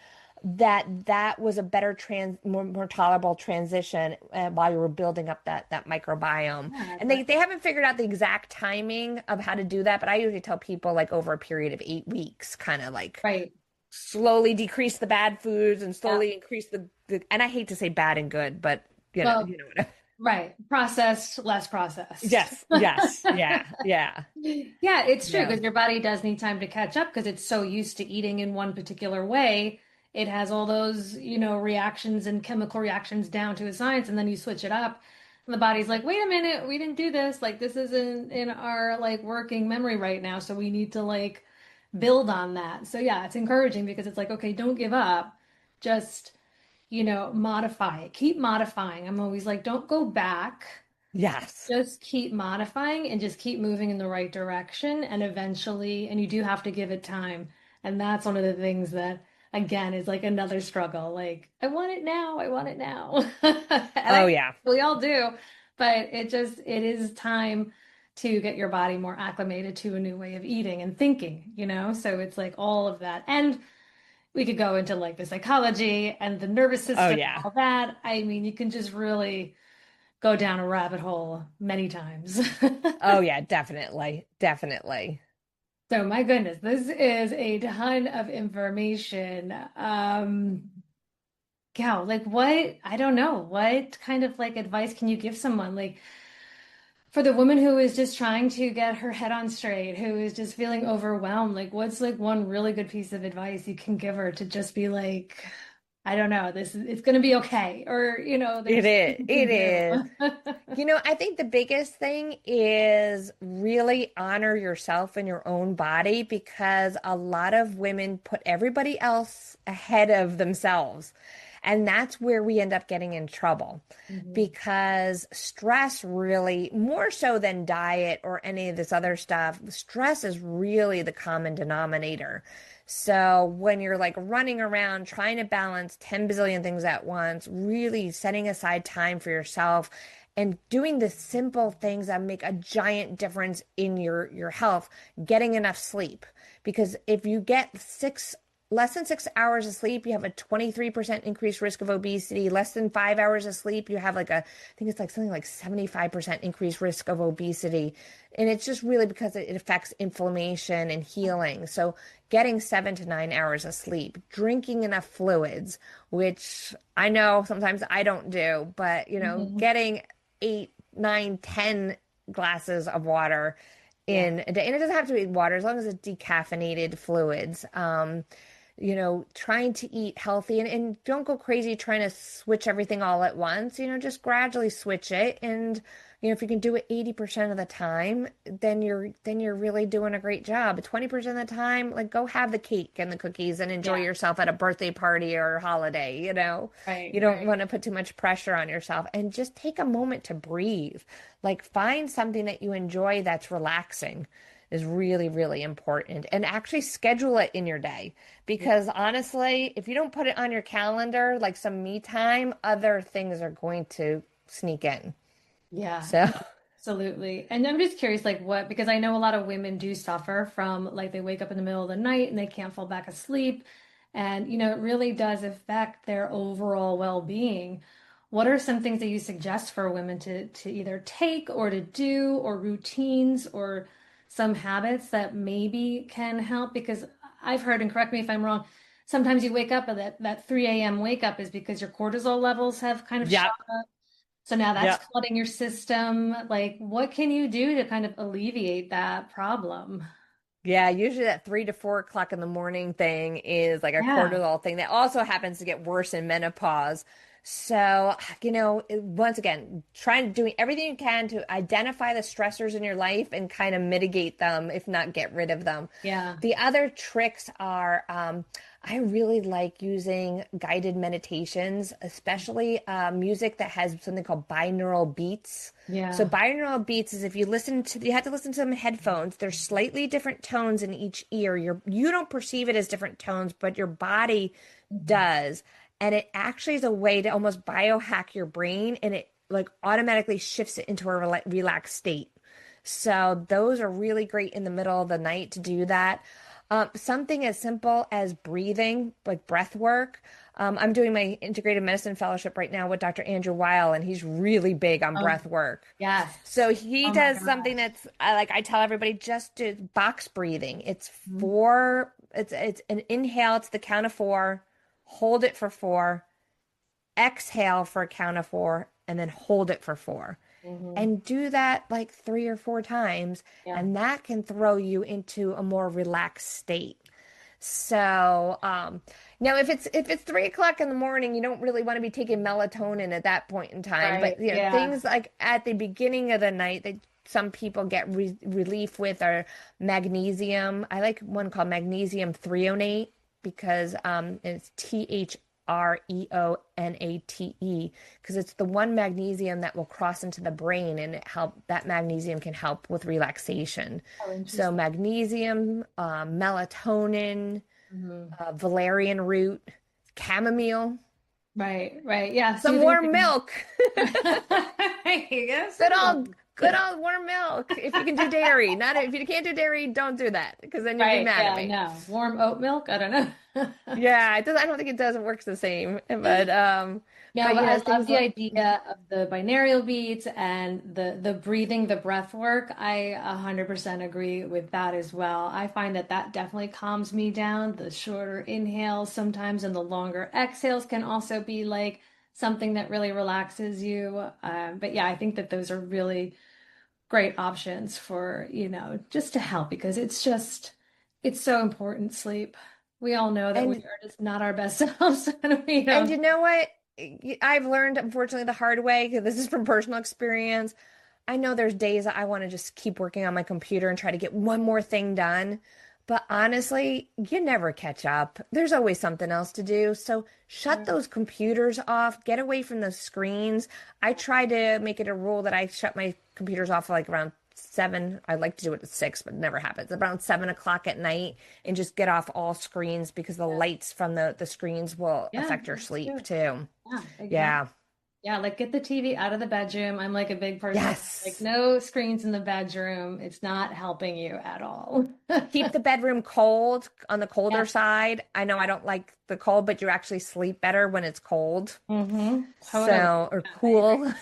that was a better more tolerable transition while you were building up that microbiome. Yeah, And they haven't figured out the exact timing of how to do that, but I usually tell people like over a period of 8 weeks, kind of like right. slowly decrease the bad foods and Yeah. slowly increase the and I hate to say bad and good, but Well, you know what right. Processed, less processed. yes, yeah, Yeah, it's true yeah. because your body does need time to catch up because it's so used to eating in one particular way. It has all those, reactions and chemical reactions down to a science, and then you switch it up, and the body's like, "Wait a minute, we didn't do this. Like this isn't in our like working memory right now, so we need to like build on that." So yeah, it's encouraging because it's like, okay, don't give up. Just, modify it. Keep modifying. I'm always like, don't go back, Yes. just keep modifying and just keep moving in the right direction. And eventually, and you do have to give it time. And that's one of the things that, again, is like another struggle. Like, I want it now. I want it now. Oh yeah. We all do. But it is time to get your body more acclimated to a new way of eating and thinking. So it's like all of that. And we could go into like the psychology and the nervous Oh system, yeah. all that. I mean, you can just really go down a rabbit hole many times. Oh yeah, definitely. Definitely. So my goodness, this is a ton of information. Yeah, like what, I don't know, what kind of like advice can you give someone like for the woman who is just trying to get her head on straight, who is just feeling overwhelmed, like what's like one really good piece of advice you can give her to just be like, I don't know, it's gonna be okay, or It there's is. things you can It do. is. I think the biggest thing is really honor yourself and your own body because a lot of women put everybody else ahead of themselves. And that's where we end up getting in trouble Mhm. because stress really, more so than diet or any of this other stuff, stress is really the common denominator. So when you're like running around trying to balance 10 bazillion things at once, really setting aside time for yourself and doing the simple things that make a giant difference in your health, getting enough sleep. Because if you get less than 6 hours of sleep, you have a 23% increased risk of obesity. Less than 5 hours of sleep, you have I think it's like something like 75% increased risk of obesity. And it's just really because it affects inflammation and healing. So getting 7 to 9 hours of sleep, drinking enough fluids, which I know sometimes I don't do, but Mhm. getting 8, 9, 10 glasses of water Yeah. in a day. And it doesn't have to be water as long as it's decaffeinated fluids. Trying to eat healthy and don't go crazy trying to switch everything all at once, just gradually switch it. And, if you can do it 80% of the time, then you're really doing a great job. 20% of the time, like go have the cake and the cookies and enjoy Yeah. yourself at a birthday party or holiday, Right, You don't right. want to put too much pressure on yourself and just take a moment to breathe. Like find something that you enjoy that's relaxing is really, really important and actually schedule it in your day. Yeah. Because honestly, if you don't put it on your calendar, like some me time, other things are going to sneak in. Yeah, So, absolutely. And I'm just curious, like what, because I know a lot of women do suffer from like they wake up in the middle of the night and they can't fall back asleep. And, it really does affect their overall well-being. What are some things that you suggest for women to either take or to do or routines or some habits that maybe can help? Because I've heard, and correct me if I'm wrong, sometimes you wake up and that 3 a.m. wake up is because your cortisol levels have kind of shot yep, up. So now that's yep. flooding your system. Like, what can you do to kind of alleviate that problem? Yeah, usually that 3 to 4 o'clock in the morning thing is like a Yeah. cortisol thing that also happens to get worse in menopause. So, once again, trying doing everything you can to identify the stressors in your life and kind of mitigate them, if not get rid of them. Yeah. The other tricks are, I really like using guided meditations, especially music that has something called binaural beats. So Yeah. binaural beats is if you have to listen to them in headphones. There's slightly different tones in each ear. You don't perceive it as different tones, but your body Mhm. does. And it actually is a way to almost biohack your brain and it like automatically shifts it into a relaxed state. So those are really great in the middle of the night to do that. Something as simple as breathing, like breath work. I'm doing my integrative medicine fellowship right now with Dr. Andrew Weil, and he's really big on Oh, breath work. yes. So he Oh my does gosh. something that's I tell everybody just do box breathing. It's Mhm. four, it's an inhale to the count of four, hold it for four, exhale for a count of four, and then hold it for four. Mhm. And do that like 3 or 4 times, Yeah. and that can throw you into a more relaxed state. So, now if it's 3 o'clock in the morning, you don't really want to be taking melatonin at that point in time. Right. But Yeah. things like at the beginning of the night that some people get relief with are magnesium. I like one called magnesium threonate because it's threonate because it's the one magnesium that will cross into the brain and that magnesium can help with relaxation. Oh, So interesting. magnesium, melatonin, Mhm. valerian root, chamomile, Right. Right. Yeah. some Soothing warm things. milk. Yes. Good old, good old warm milk. If you can do dairy, not if you can't do dairy, don't do that because then you'll be Right. mad at Yeah. me. No. Warm oat milk. I don't know. Yeah, it does. I don't think it does. It works the same, No, but but I love things the like idea of the binaural beats and the breathing, the breath work. I 100% agree with that as well. I find that that definitely calms me down. The shorter inhales sometimes and the longer exhales can also be like something that really relaxes you. But yeah, I think that those are really great options for, just to help because it's so important, sleep. We all know that we and are just not our best selves and we And don't. you know what? I've learned, unfortunately, the hard way, 'cause this is from personal experience. I know there's days that I want to just keep working on my computer and try to get one more thing done. But honestly, you never catch up. There's always something else to do. So shut those computers off, get away from the screens. I try to make it a rule that I shut my computers off like around 7. I like to do it at 6, but it never happens. Around 7 o'clock at night and just get off all screens because the lights from the screens will Yeah, affect your that's sleep true. too. Yeah, exactly. Yeah. Yeah, like get the TV out of the bedroom. I'm like a big person of like Yes. no screens in the bedroom. It's not helping you at all. Keep the bedroom cold on the colder Yeah. side. I know I don't like the cold, but you actually sleep better when it's cold. Totally. So, or Yeah, I agree. cool.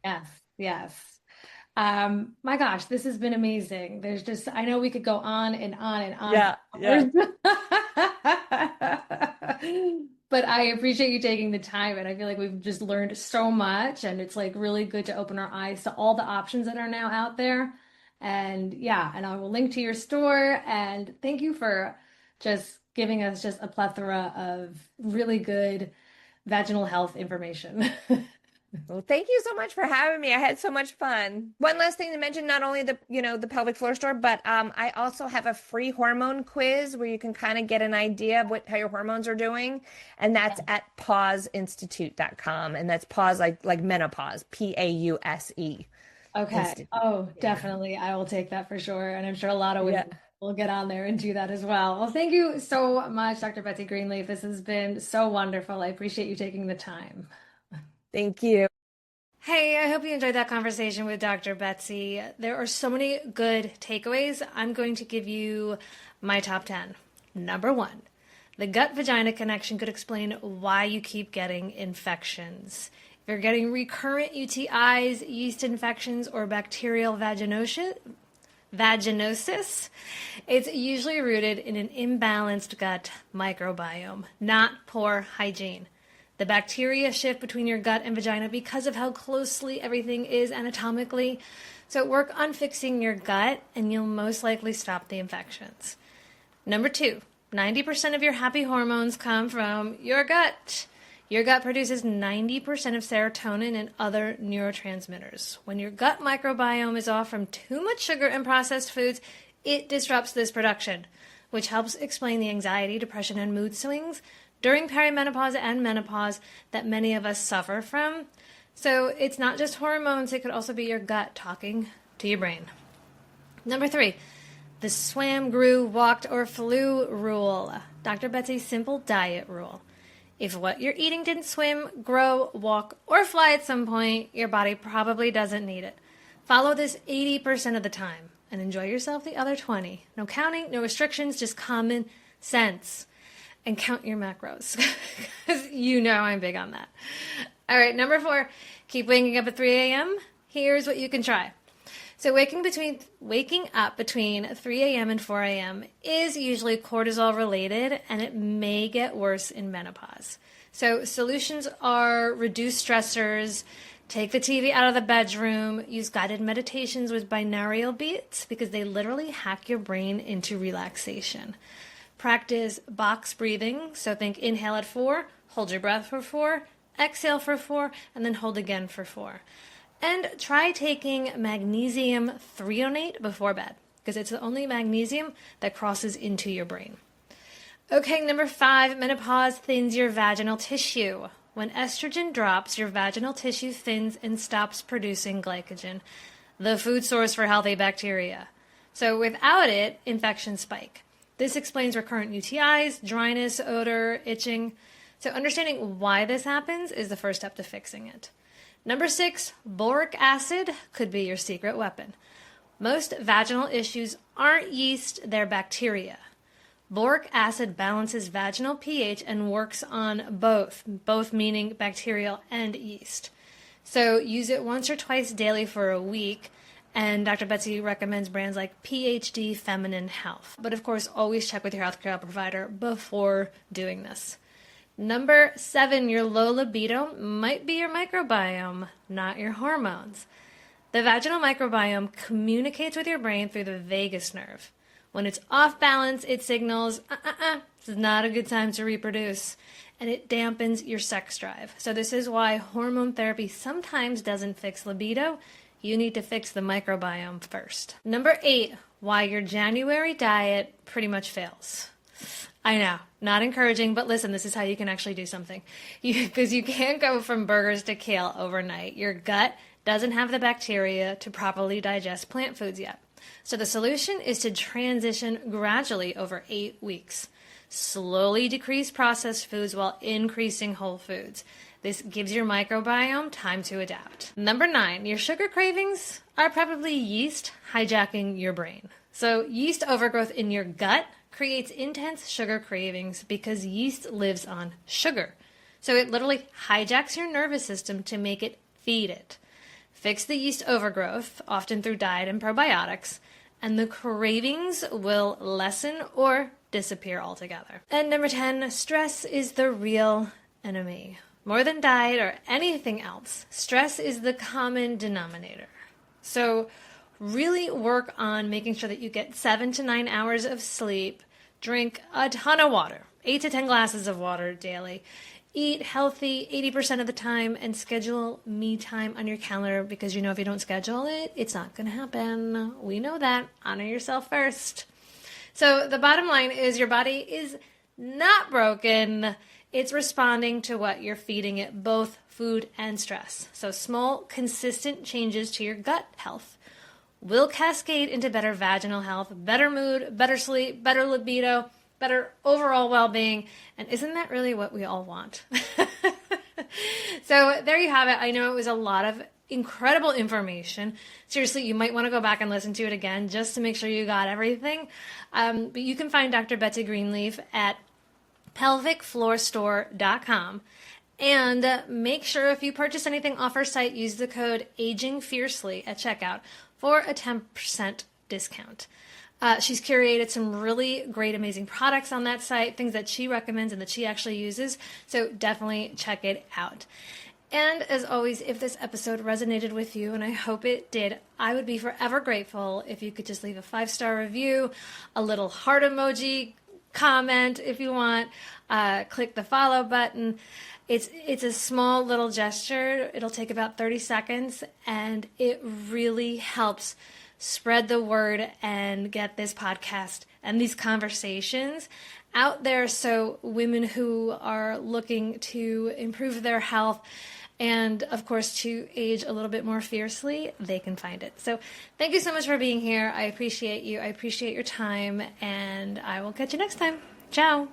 Yes, yes. My gosh, this has been amazing. There's just, I know we could go on and on and on for Yeah, yeah. hours. But I appreciate you taking the time, and I feel like we've just learned so much, and it's like really good to open our eyes to all the options that are now out there. And yeah, and I will link to your store, and thank you for just giving us just a plethora of really good vaginal health information. Well, thank you so much for having me. I had so much fun. One last thing to mention, not only the pelvic floor store, but I also have a free hormone quiz where you can kind of get an idea of how your hormones are doing. And that's at pauseinstitute.com. And that's pause like menopause, Pause Okay. Institute. Oh, Yeah. definitely. I will take that for sure. And I'm sure a lot of Yeah. women will get on there and do that as well. Well, thank you so much, Dr. Betsy Greenleaf. This has been so wonderful. I appreciate you taking the time. Thank you. Hey, I hope you enjoyed that conversation with Dr. Betsy. There are so many good takeaways. I'm going to give you my top 10. Number one, the gut vagina connection could explain why you keep getting infections. If you're getting recurrent UTIs, yeast infections, or bacterial vaginosis, it's usually rooted in an imbalanced gut microbiome, not poor hygiene. The bacteria shift between your gut and vagina because of how closely everything is anatomically. So work on fixing your gut and you'll most likely stop the infections. Number two, 90% of your happy hormones come from your gut. Your gut produces 90% of serotonin and other neurotransmitters. When your gut microbiome is off from too much sugar and processed foods, it disrupts this production, which helps explain the anxiety, depression, and mood swings during perimenopause and menopause that many of us suffer from. So it's not just hormones, it could also be your gut talking to your brain. Number three, the swam, grew, walked, or flew rule. Dr. Betsy's simple diet rule. If what you're eating didn't swim, grow, walk, or fly at some point, your body probably doesn't need it. Follow this 80% of the time. and enjoy yourself the other 20. No counting, no restrictions, just common sense. And count your macros, because you know I'm big on that. All right, number 4, keep waking up at 3 a.m. Here's what you can try. So waking up between 3 a.m. and 4 a.m. is usually cortisol related, and it may get worse in menopause. So solutions are reduce stressors, take the TV out of the bedroom, use guided meditations with binaural beats because they literally hack your brain into relaxation. Practice box breathing, so think inhale at 4, hold your breath for 4, exhale for 4, and then hold again for 4. And try taking magnesium threonate before bed, because it's the only magnesium that crosses into your brain. Okay, number 5, menopause thins your vaginal tissue. When estrogen drops, your vaginal tissue thins and stops producing glycogen, the food source for healthy bacteria. So without it, infections spike. This explains recurrent UTIs, dryness, odor, itching. So understanding why this happens is the first step to fixing it. Number 6, boric acid could be your secret weapon. Most vaginal issues aren't yeast, they're bacteria. Boric acid balances vaginal pH and works on both meaning bacterial and yeast. So use it once or twice daily for a week, and Dr. Betsy recommends brands like PhD Feminine Health. But of course, always check with your healthcare provider before doing this. Number 7, your low libido might be your microbiome, not your hormones. The vaginal microbiome communicates with your brain through the vagus nerve. When it's off balance, it signals, this is not a good time to reproduce, and it dampens your sex drive. So this is why hormone therapy sometimes doesn't fix libido. You need to fix the microbiome first. Number 8, why your January diet pretty much fails. I know, not encouraging, but listen, this is how you can actually do something. Because you can't go from burgers to kale overnight. Your gut doesn't have the bacteria to properly digest plant foods yet. So the solution is to transition gradually over 8 weeks. Slowly decrease processed foods while increasing whole foods. This gives your microbiome time to adapt. Number 9, your sugar cravings are probably yeast hijacking your brain. So yeast overgrowth in your gut creates intense sugar cravings because yeast lives on sugar. So it literally hijacks your nervous system to make it feed it. Fix the yeast overgrowth, often through diet and probiotics, and the cravings will lessen or disappear altogether. And number 10, stress is the real enemy. More than diet or anything else, stress is the common denominator. So really work on making sure that you get 7 to 9 hours of sleep, drink a ton of water, 8 to 10 glasses of water daily, eat healthy 80% of the time, and schedule me time on your calendar because you know if you don't schedule it, it's not going to happen. We know that. Honor yourself first. So the bottom line is your body is not broken. It's responding to what you're feeding it, both food and stress. So small, consistent changes to your gut health will cascade into better vaginal health, better mood, better sleep, better libido, better overall well-being. And isn't that really what we all want? So there you have it. I know it was a lot of incredible information. Seriously, you might want to go back and listen to it again just to make sure you got everything. But you can find Dr. Betsy Greenleaf at pelvicfloorstore.com. And make sure if you purchase anything off our site, use the code AGINGFIERCELY at checkout for a 10% discount. She's curated some really great, amazing products on that site, things that she recommends and that she actually uses. So definitely check it out. And as always, if this episode resonated with you, and I hope it did, I would be forever grateful if you could just leave a 5-star review, a little heart emoji, comment if you want, click the follow button. It's a small little gesture. It'll take about 30 seconds, and it really helps spread the word and get this podcast and these conversations out there so women who are looking to improve their health and, of course, to age a little bit more fiercely, they can find it. So thank you so much for being here. I appreciate you. I appreciate your time, and I will catch you next time. Ciao.